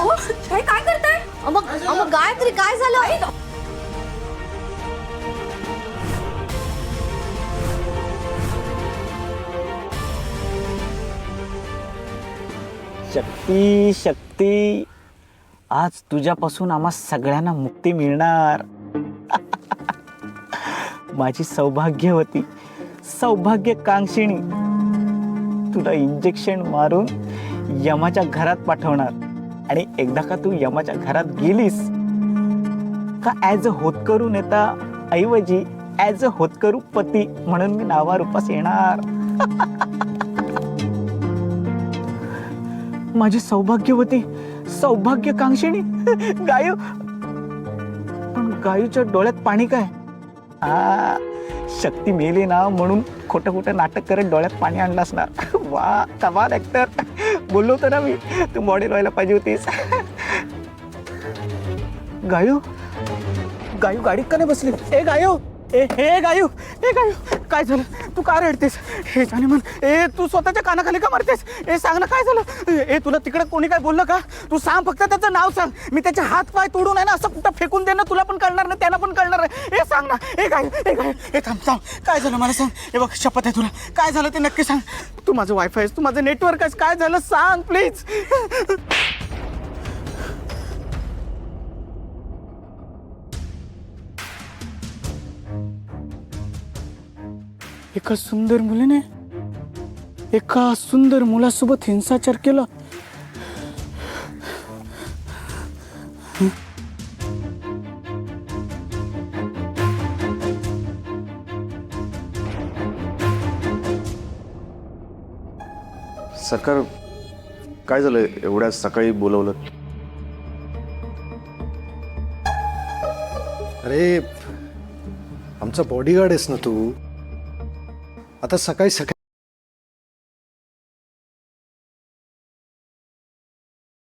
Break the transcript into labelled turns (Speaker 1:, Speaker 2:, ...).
Speaker 1: काय काय करताय?
Speaker 2: मग गायत्री काय झालं?
Speaker 3: शक्ती शक्ती, आज तुझ्यापासून आम्हा सगळ्यांना मुक्ती मिळणार. माझी सौभाग्यवती, सौभाग्यकांक्षिणी तुला इंजेक्शन मारून यमाच्या घरात पाठवणार. आणि एकदा का तू यमाच्या घरात गेलीस का ॲज अ होतकरू नेता ऐवजी ॲज अ होतकरू पती म्हणून मी नावारूपास येणार. माझी सौभाग्यवती, सौभाग्यकांक्षिणी गायू. पण गायूच्या डोळ्यात पाणी काय? शक्ती मेली ना म्हणून खोटं खोटं नाटक करत डोळ्यात पाणी आणलं असणार. वा, कमाल ऍक्टर. बोललो होतो ना मी, तू मॉडेल व्हायला पाहिजे होतीस. गायू, गायू गाडीत का नाही बसली? ए गायू, ए गायू, ए गायू, काय झालं? तू का रडतेस? हे जाणे मन, तू स्वतःच्या कानाखाली का मारतेस? सांग ना काय झालं? तुला तिकडे कोणी काय बोललं का? तू सांग, फक्त त्याचं नाव सांग. मी त्याचे हात पाय तोडून आहे ना असं कुठं फेकून दे ना, तुला पण कळणार नाही, त्यांना पण कळणार नाही. सांग ना. गायू, थांब, काय झालं मला सांग. हे बघ, शपथ आहे तुला, काय झालं ते नक्की सांग. तू माझं वायफाय आहेस, तू माझं नेटवर्क आहेस, काय झालं सांग प्लीज. एका सुंदर मुलीने एका सुंदर मुलासोबत हिंसाचार केला.
Speaker 4: सरकार, काय झालं एवढ्या सकाळी बोलवलं?
Speaker 5: अरे, आमचा बॉडीगार्ड आहेस ना तू. आता सकाळी